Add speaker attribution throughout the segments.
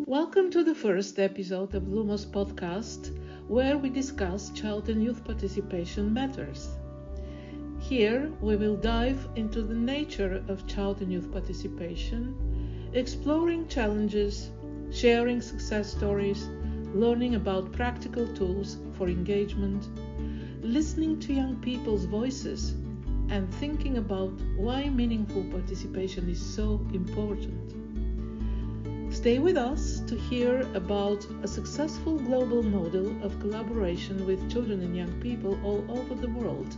Speaker 1: Welcome to the first episode of Lumos podcast, where we discuss child and youth participation matters. Here we will dive into the nature of child and youth participation, exploring challenges, sharing success stories, learning about practical tools for engagement, listening to young people's voices, and thinking about why meaningful participation is so important. Stay with us to hear about a successful global model of collaboration with children and young people all over the world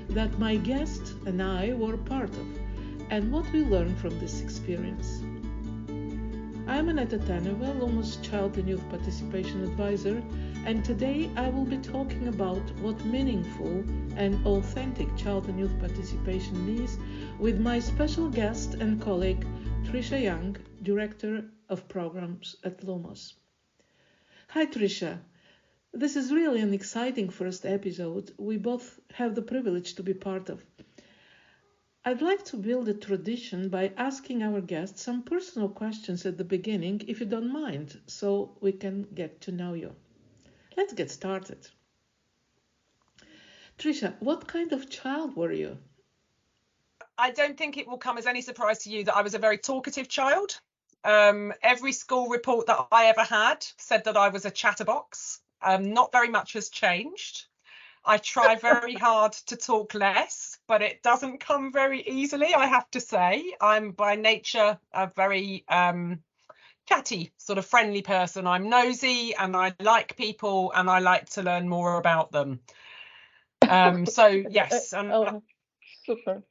Speaker 1: that my guest and I were part of, and what we learned from this experience. I'm Aneta Teneva, Lumos Child and Youth Participation Advisor, and today I will be talking about what meaningful and authentic child and youth participation is with my special guest and colleague, Tricia Young, Director of Programs at Lumos. Hi Tricia, this is really an exciting first episode we both have the privilege to be part of. I'd like to build a tradition by asking our guests some personal questions at the beginning, if you don't mind, so we can get to know you. Let's get started. Tricia, what kind of child were you?
Speaker 2: I don't think it will come as any surprise to you that I was a very talkative child. Every school report that I ever had said that I was a chatterbox. Not very much has changed. I try very hard to talk less, but it doesn't come very easily, I have to say. I'm by nature a very chatty, sort of friendly person. I'm nosy and I like people and I like to learn more about them. So yes.
Speaker 1: Super.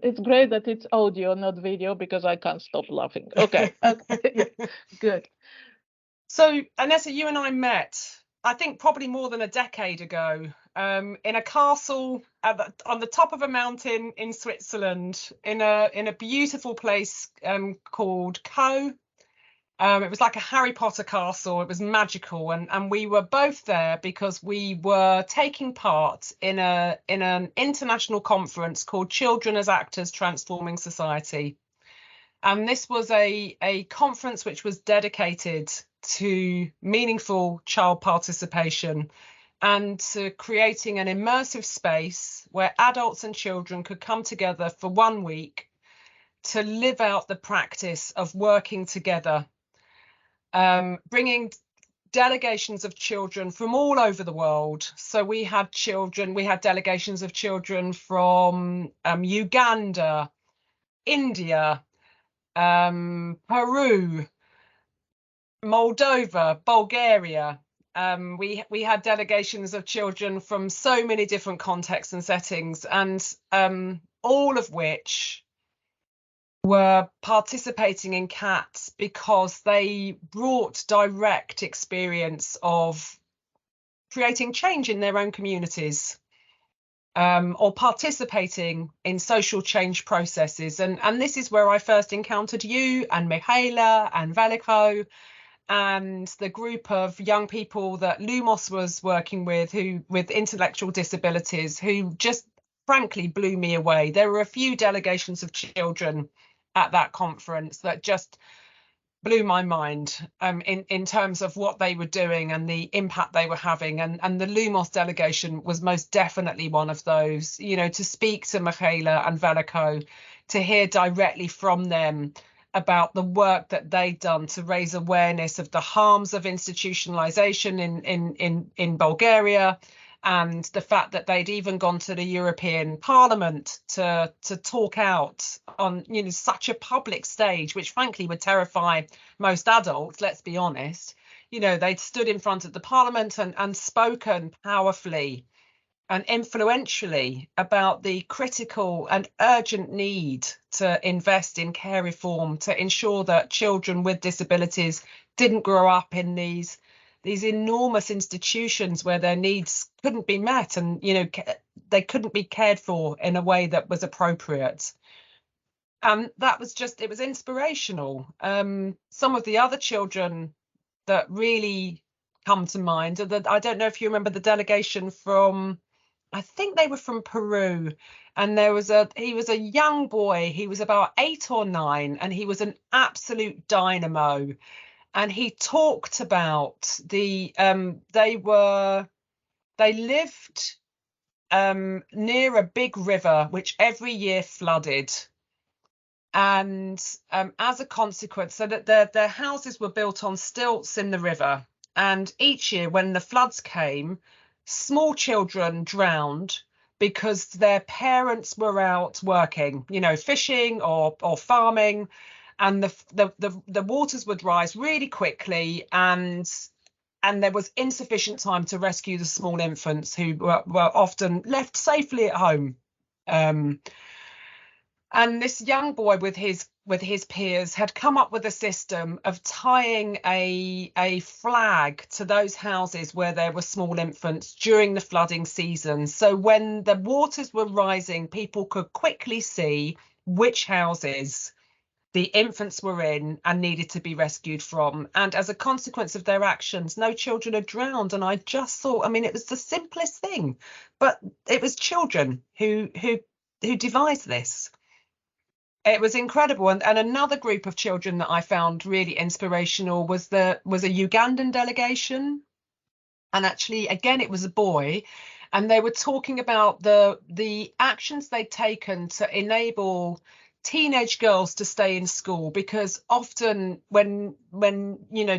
Speaker 1: It's great that it's audio, not video, because I can't stop laughing. Okay. Yeah. Good.
Speaker 2: So, Aneta, you and I met, I think probably more than a decade ago, in a castle on the top of a mountain in Switzerland, in a beautiful place called Co. It was like a Harry Potter castle. It was magical, and we were both there because we were taking part in an international conference called Children as Actors Transforming Society. And this was a conference which was dedicated to meaningful child participation and to creating an immersive space where adults and children could come together for 1 week to live out the practice of working together. Bringing delegations of children from all over the world. So we had delegations of children from Uganda, India, Peru, Moldova, Bulgaria. We had delegations of children from so many different contexts and settings, and all of which were participating in CATS because they brought direct experience of creating change in their own communities, or participating in social change processes. And this is where I first encountered you and Michaela and Veliko and the group of young people that Lumos was working with with intellectual disabilities, who just frankly blew me away. There were a few delegations of children at that conference that just blew my mind in terms of what they were doing and the impact they were having, and the Lumos delegation was most definitely one of those. You know, to speak to Michaela and Veliko, to hear directly from them about the work that they'd done to raise awareness of the harms of institutionalization in Bulgaria, and the fact that they'd even gone to the European Parliament to talk out on, you know, such a public stage, which frankly would terrify most adults, let's be honest. You know, they'd stood in front of the Parliament and spoken powerfully and influentially about the critical and urgent need to invest in care reform to ensure that children with disabilities didn't grow up in these enormous institutions where their needs couldn't be met, and, you know, they couldn't be cared for in a way that was appropriate. And that was it was inspirational. Some of the other children that really come to mind are that, I don't know if you remember the delegation from, I think they were from Peru, and he was a young boy. He was about 8 or 9, and he was an absolute dynamo. and he talked about they lived near a big river which every year flooded. And as a consequence, so that their houses were built on stilts in the river. And each year when the floods came, small children drowned because their parents were out working, fishing or farming, and the waters would rise really quickly, and there was insufficient time to rescue the small infants who were often left safely at home. And this young boy with his peers had come up with a system of tying a flag to those houses where there were small infants during the flooding season. So when the waters were rising, people could quickly see which houses the infants were in and needed to be rescued from. And as a consequence of their actions, no children had drowned. And I just thought, I mean, it was the simplest thing, but it was children who devised this. It was incredible. And another group of children that I found really inspirational was a Ugandan delegation. And actually, again, it was a boy. And they were talking about the actions they'd taken to enable teenage girls to stay in school, because often when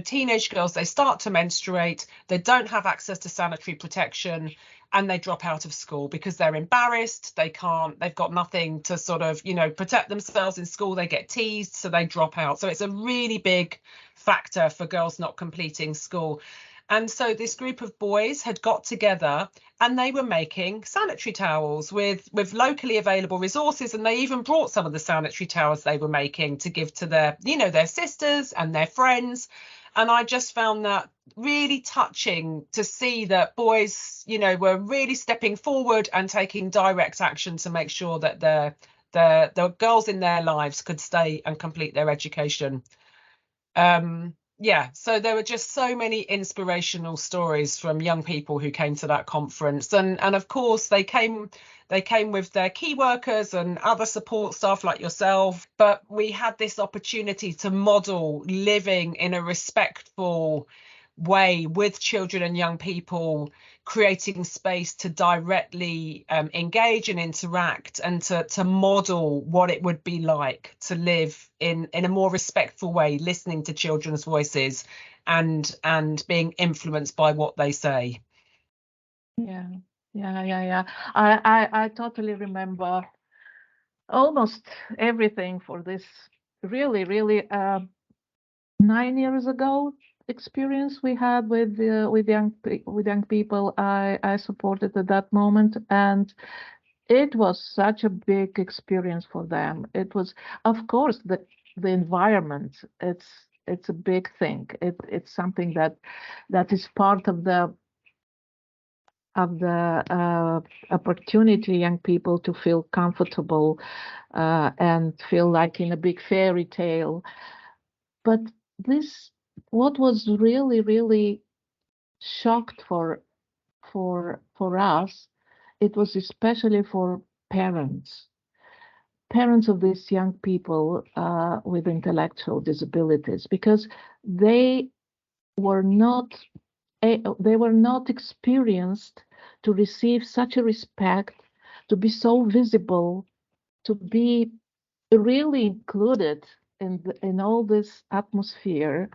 Speaker 2: teenage girls, they start to menstruate, they don't have access to sanitary protection, and they drop out of school because they're embarrassed, they've got nothing to sort of protect themselves in school, they get teased, so they drop out. So it's a really big factor for girls not completing school. And so this group of boys had got together and they were making sanitary towels with locally available resources. And they even brought some of the sanitary towels they were making to give to their sisters and their friends. And I just found that really touching to see that boys, were really stepping forward and taking direct action to make sure that the girls in their lives could stay and complete their education. So there were just so many inspirational stories from young people who came to that conference, and of course they came with their key workers and other support staff like yourself, but we had this opportunity to model living in a respectful way with children and young people, creating space to directly engage and interact, and to model what it would be like to live in a more respectful way, listening to children's voices and being influenced by what they say.
Speaker 1: Yeah. I totally remember almost everything for this really 9 years ago experience we had with young people I supported at that moment, and it was such a big experience for them. It was, of course, the environment. It's a big thing. It's something that is part of the opportunity young people to feel comfortable and feel like in a big fairy tale. But this, what was really shocked for us, it was especially for parents of these young people with intellectual disabilities, because they were not experienced to receive such a respect, to be so visible, to be really included in all this atmosphere,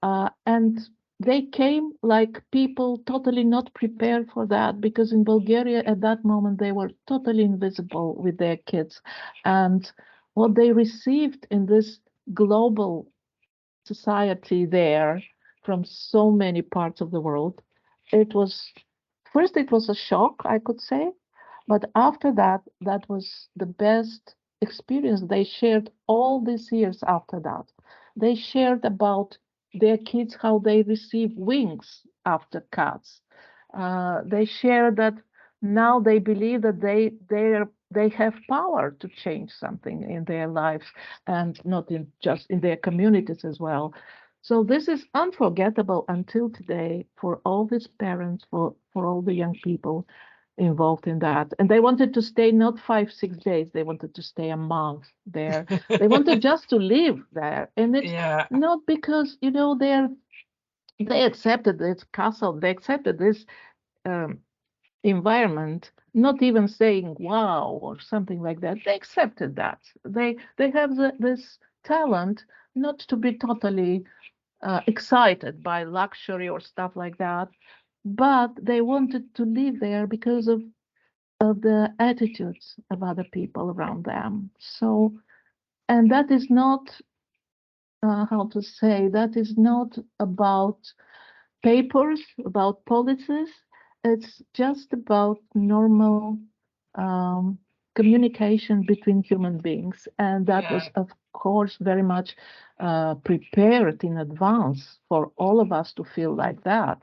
Speaker 1: and they came like people totally not prepared for that, because in Bulgaria at that moment they were totally invisible with their kids, and what they received in this global society there from so many parts of the world, it was a shock, I could say, but after that, that was the best experience they shared all these years after that. They shared about their kids, how they receive wings after cats. They shared that now they believe that they have power to change something in their lives, and not just in their communities as well. So this is unforgettable until today for all these parents, for all the young people. involved in that. And they wanted to stay not 5, 6 days, they wanted to stay a month there. They wanted just to live there. And it's
Speaker 2: Yeah,
Speaker 1: not because, they accepted this castle, they accepted this um, environment, not even saying wow or something like that. They accepted that. They have this talent not to be totally excited by luxury or stuff like that, but they wanted to live there because of the attitudes of other people around them. So, and that is not, how to say, that is not about papers, about policies. It's just about normal um, communication between human beings. And that
Speaker 2: yeah.
Speaker 1: was, of course, very much prepared in advance for all of us to feel like that,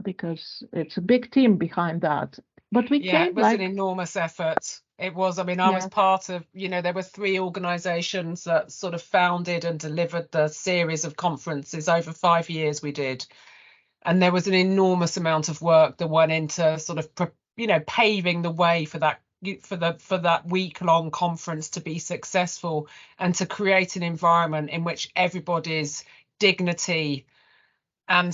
Speaker 1: because it's a big team behind that. But we
Speaker 2: Yeah,
Speaker 1: came
Speaker 2: it was an
Speaker 1: like,
Speaker 2: enormous effort. It was. I mean, I was
Speaker 1: yeah,
Speaker 2: part of, there were three organizations that sort of founded and delivered the series of conferences over 5 years we did. And there was an enormous amount of work that went into sort of, paving the way for that week-long conference to be successful and to create an environment in which everybody's dignity and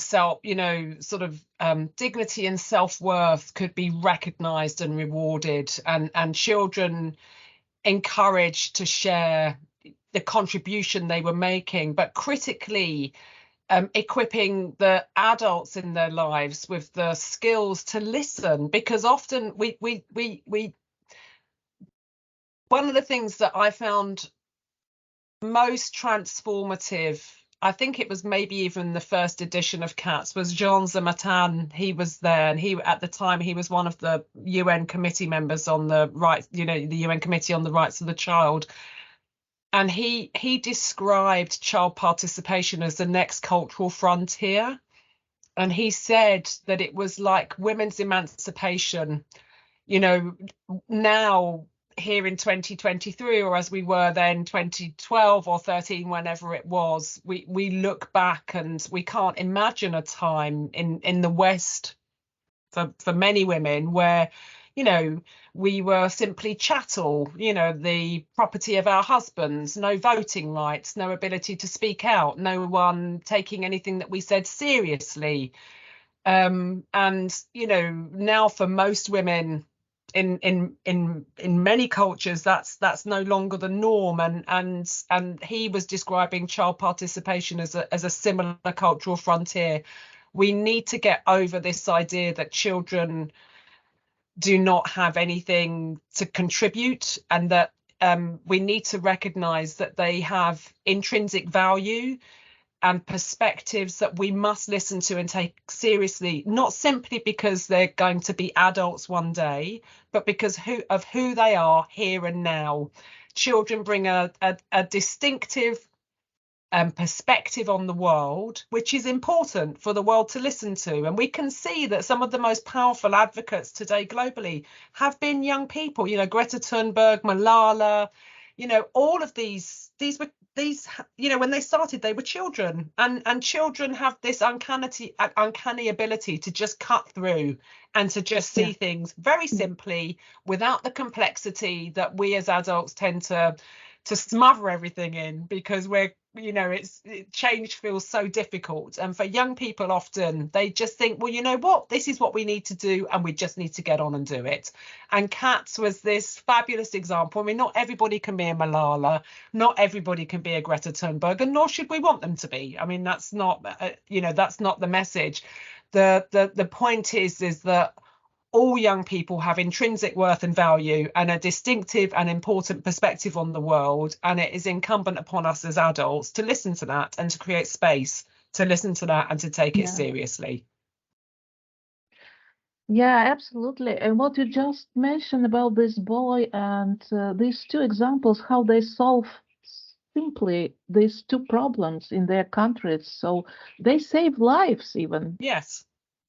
Speaker 2: dignity and self-worth could be recognized and rewarded, and children encouraged to share the contribution they were making, but critically equipping the adults in their lives with the skills to listen, because often we one of the things that I found most transformative, I think it was maybe even the first edition of Cats, was Jean Zamatan. He was there, and at the time he was one of the UN committee members on the rights, the UN Committee on the Rights of the Child. And he described child participation as the next cultural frontier. And he said that it was like women's emancipation, now here in 2023, or as we were then 2012 or 13, whenever it was, we look back and we can't imagine a time in the West for many women where we were simply chattel, the property of our husbands, no voting rights, no ability to speak out, no one taking anything that we said seriously. And now for most women in many cultures, that's no longer the norm. And he was describing child participation as a similar cultural frontier. We need to get over this idea that children do not have anything to contribute, and that we need to recognize that they have intrinsic value and perspectives that we must listen to and take seriously, not simply because they're going to be adults one day, but because of who they are here and now. Children bring a distinctive perspective on the world, which is important for the world to listen to. And we can see that some of the most powerful advocates today globally have been young people. Greta Thunberg, Malala, all of these were these, when they started, they were children, and children have this uncanny ability to just cut through and to just see things very simply, without the complexity that we as adults tend to smother everything in, because change feels so difficult. And for young people, often they just think, well, you know what, this is what we need to do, and we just need to get on and do it. And Cats was this fabulous example. I mean, not everybody can be a Malala, not everybody can be a Greta Thunberg, and nor should we want them to be. I mean, that's not that's not the message. The point is that all young people have intrinsic worth and value and a distinctive and important perspective on the world. And it is incumbent upon us as adults to listen to that and to create space to listen to that and to take it seriously.
Speaker 1: Yeah, absolutely. And what you just mentioned about this boy and these two examples, how they solve simply these two problems in their countries. So they save lives even.
Speaker 2: Yes.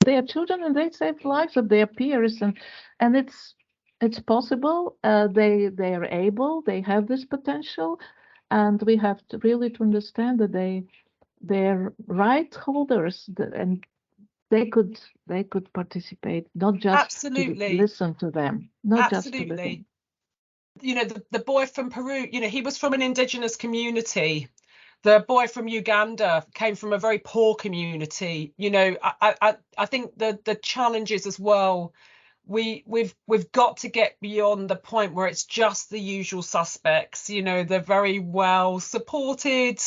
Speaker 1: They are children and they save lives of their peers, and it's possible. They are able. They have this potential, and we have to really to understand that they're right holders, and they could participate, not just to
Speaker 2: Absolutely.
Speaker 1: listen to them, not just to
Speaker 2: Absolutely.
Speaker 1: listen.
Speaker 2: You know, the boy from Peru, you know, he was from an indigenous community. The boy from Uganda came from a very poor community. You know, I think the challenges as well, we've got to get beyond the point where it's just the usual suspects. You know, they're very well supported,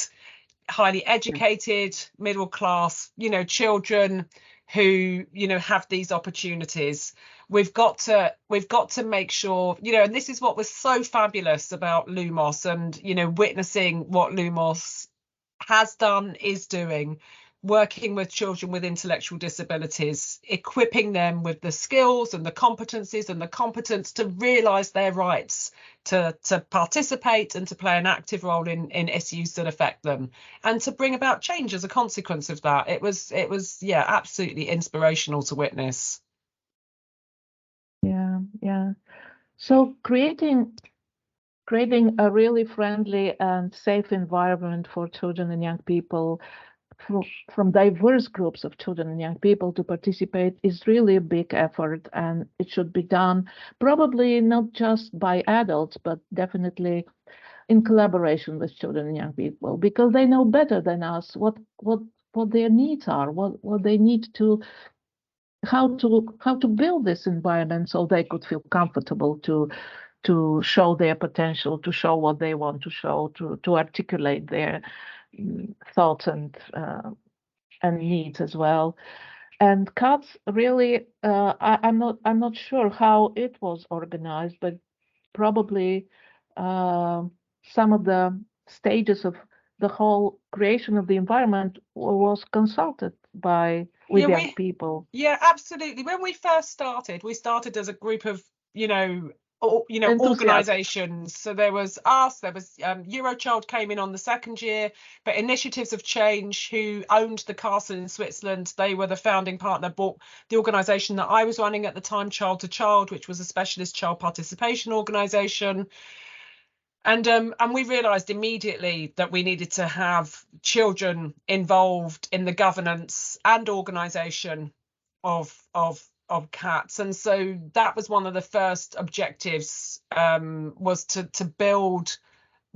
Speaker 2: highly educated, middle class, you know, children who, you know, have these opportunities. We've got to make sure, you know, and this is what was so fabulous about Lumos, and, you know, witnessing what Lumos has done, is doing, working with children with intellectual disabilities, equipping them with the skills and the competencies and the competence to realise their rights, to participate and to play an active role in issues that affect them, and to bring about change as a consequence of that. It was yeah, absolutely inspirational to witness.
Speaker 1: Yeah. So creating a really friendly and safe environment for children and young people from diverse groups of children and young people to participate is really a big effort, and it should be done probably not just by adults, but definitely in collaboration with children and young people, because they know better than us what their needs are, what they need to how to build this environment so they could feel comfortable to show their potential, to show what they want to show, to articulate their thoughts and needs as well. And CATS really, I'm not sure how it was organized, but probably uh, some of the stages of the whole creation of the environment was consulted by with
Speaker 2: Yeah,
Speaker 1: young people.
Speaker 2: yeah, absolutely. When we started as a group of, you know,
Speaker 1: Enthusiastic.
Speaker 2: organizations. So there was us, there was Eurochild came in on the second year, but Initiatives of Change, who owned the castle in Switzerland, they were the founding partner, bought the organization that I was running at the time, Child to Child, which was a specialist child participation organization. And we realised immediately that we needed to have children involved in the governance and organisation of CATS. And so that was one of the first objectives, was to build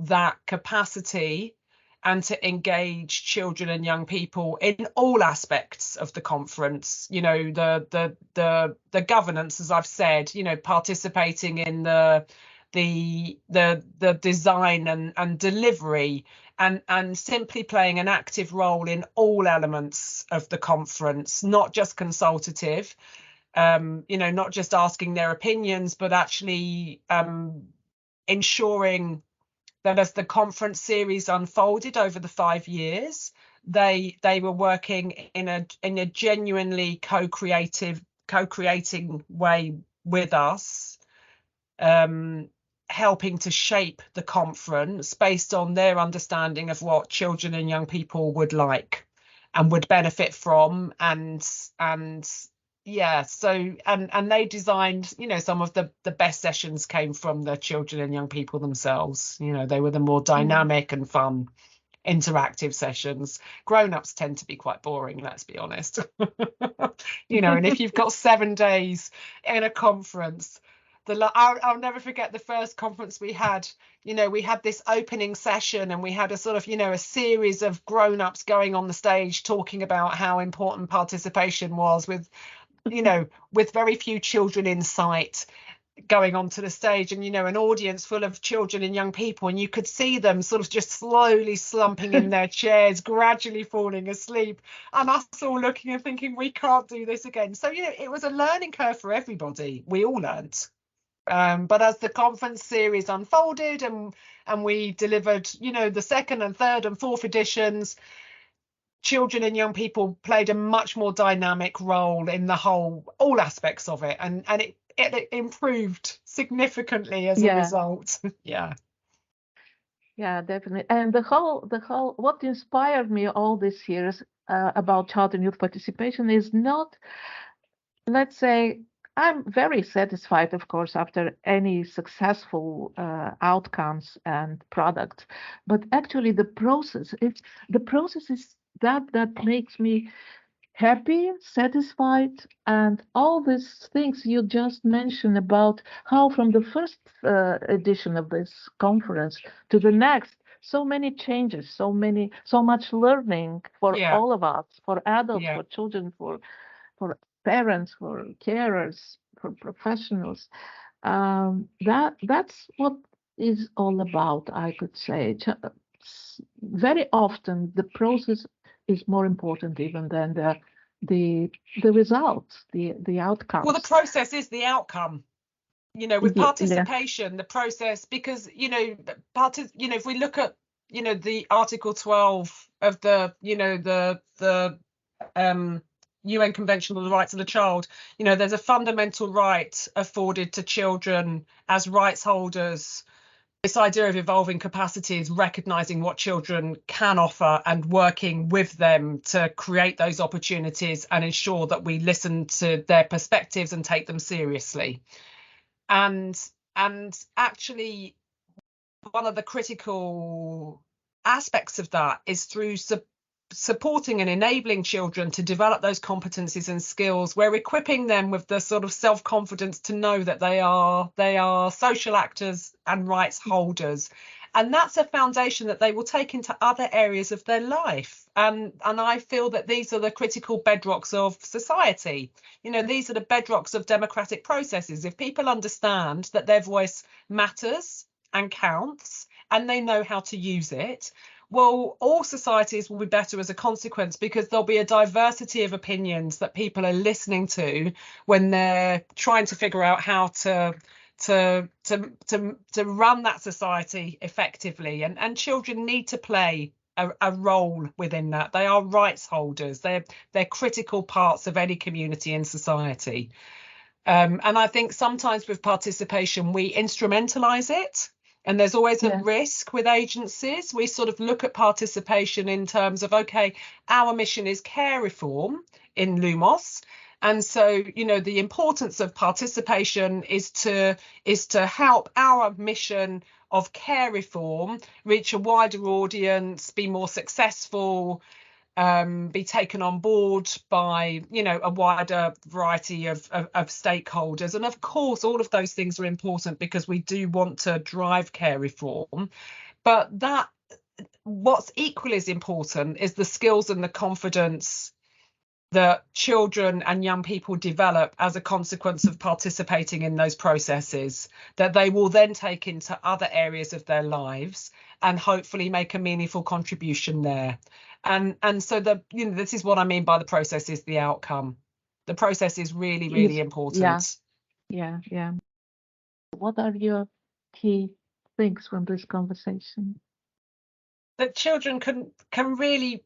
Speaker 2: that capacity and to engage children and young people in all aspects of the conference. You know, the governance, as I've said, you know, participating in the design and delivery, and simply playing an active role in all elements of the conference, not just consultative, you know, not just asking their opinions, but actually ensuring that as the conference series unfolded over the 5 years, they were working in a genuinely co-creating way with us, helping to shape the conference based on their understanding of what children and young people would like and would benefit from. And yeah, so and they designed, you know, some of the best sessions came from the children and young people themselves. You know, they were the more dynamic and fun interactive sessions. Grown-ups tend to be quite boring, let's be honest. You know, and if you've got 7 days in a conference, I'll never forget the first conference we had. You know, we had this opening session and we had a sort of, you know, a series of grown-ups going on the stage talking about how important participation was, with, you know, with very few children in sight, going onto the stage, and, you know, an audience full of children and young people, and you could see them sort of just slowly slumping in their chairs, gradually falling asleep, and us all looking and thinking, we can't do this again. So, you know, it was a learning curve for everybody. We all learnt. But as the conference series unfolded and we delivered, you know, the second and third and fourth editions, children and young people played a much more dynamic role in all aspects of it, and it improved significantly as a result. Yeah.
Speaker 1: Yeah, definitely. And the whole what inspired me all these years about child and youth participation is not, let's say, I'm very satisfied, of course, after any successful outcomes and products, but actually the process is that makes me happy, satisfied, and all these things you just mentioned about how from the first edition of this conference to the next, so many changes, so much learning for
Speaker 2: Yeah,
Speaker 1: all of us, for adults,
Speaker 2: yeah.
Speaker 1: for children, for parents, for carers, for professionals. That's what is all about, I could say. Very often the process is more important even than the the results, the
Speaker 2: Well, the
Speaker 1: outcomes.
Speaker 2: process is the outcome. With
Speaker 1: Yeah,
Speaker 2: participation, the process, because if we look at the Article 12 of the UN Convention on the Rights of the Child, there's a fundamental right afforded to children as rights holders. This idea of evolving capacities, recognizing what children can offer and working with them to create those opportunities and ensure that we listen to their perspectives and take them seriously. And actually, one of the critical aspects of that is through supporting and enabling children to develop those competencies and skills. We're equipping them with the sort of self-confidence to know that they are social actors and rights holders, and that's a foundation that they will take into other areas of their life. And I feel that these are the critical bedrocks of society. These are the bedrocks of democratic processes. If people understand that their voice matters and counts, and they know how to use it, well, all societies will be better as a consequence, because there'll be a diversity of opinions that people are listening to when they're trying to figure out how to run that society effectively. And children need to play a role within that. They are rights holders. They're critical parts of any community and society. And I think sometimes with participation, we instrumentalize it. And there's always a risk with agencies. We sort of look at participation in terms of, okay, our mission is care reform in Lumos. And so, the importance of participation is to help our mission of care reform reach a wider audience, be more successful, be taken on board by a wider variety of stakeholders. And of course all of those things are important, because we do want to drive care reform, but what's equally as important is the skills and the confidence that children and young people develop as a consequence of participating in those processes, that they will then take into other areas of their lives and hopefully make a meaningful contribution there. And so this is what I mean by the process is the outcome. The process is really, really important.
Speaker 1: Yeah. What are your key things from this conversation?
Speaker 2: That children can really,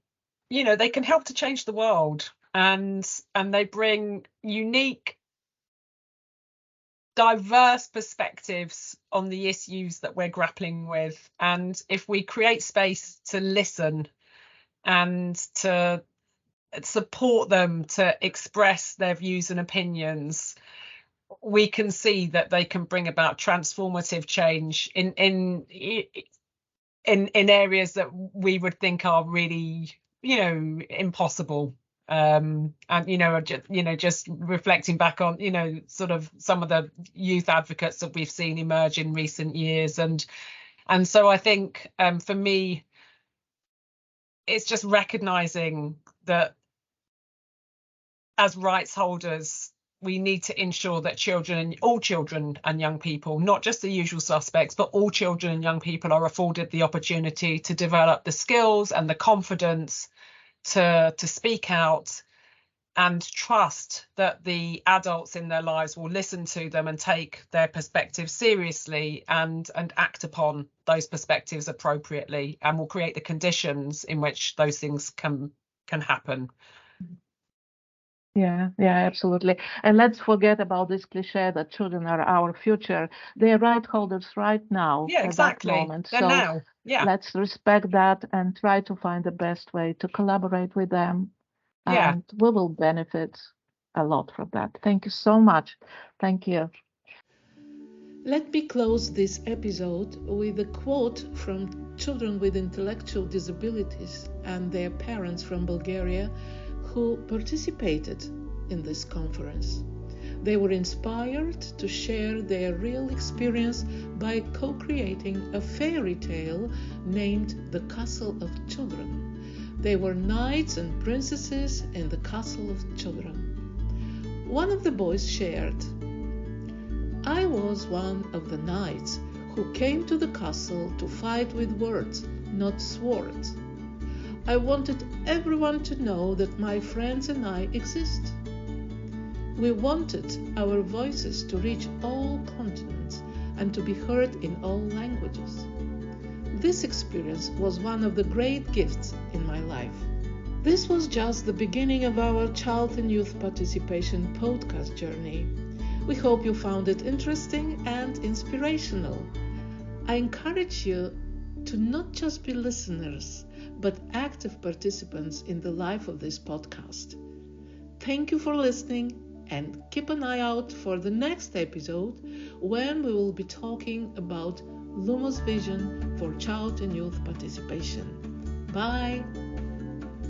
Speaker 2: they can help to change the world, and they bring unique, diverse perspectives on the issues that we're grappling with. And if we create space to listen and to support them to express their views and opinions, we can see that they can bring about transformative change in areas that we would think are really, impossible. And just reflecting back on sort of some of the youth advocates that we've seen emerge in recent years, and so I think for me it's just recognizing that as rights holders we need to ensure that all children and young people, not just the usual suspects, but all children and young people are afforded the opportunity to develop the skills and the confidence to speak out, and trust that the adults in their lives will listen to them and take their perspectives seriously and act upon those perspectives appropriately, and will create the conditions in which those things can happen.
Speaker 1: Yeah, absolutely. And let's forget about this cliche that children are our future. They're right holders right now.
Speaker 2: Yeah, exactly.
Speaker 1: At that moment.
Speaker 2: They're
Speaker 1: so
Speaker 2: now. Yeah.
Speaker 1: Let's respect that and try to find the best way to collaborate with them.
Speaker 2: Yeah.
Speaker 1: And we will benefit a lot from that. Thank you so much. Thank you.
Speaker 3: Let me close this episode with a quote from children with intellectual disabilities and their parents from Bulgaria, who participated in this conference. They were inspired to share their real experience by co-creating a fairy tale named The Castle of Children. They were knights and princesses in the Castle of Children. One of the boys shared, "I was one of the knights who came to the castle to fight with words, not swords. I wanted everyone to know that my friends and I exist. We wanted our voices to reach all continents and to be heard in all languages. This experience was one of the great gifts in my life." This was just the beginning of our Child and Youth Participation podcast journey. We hope you found it interesting and inspirational. I encourage you to not just be listeners, but active participants in the life of this podcast. Thank you for listening, and keep an eye out for the next episode when we will be talking about Lumos' vision for child and youth participation. Bye!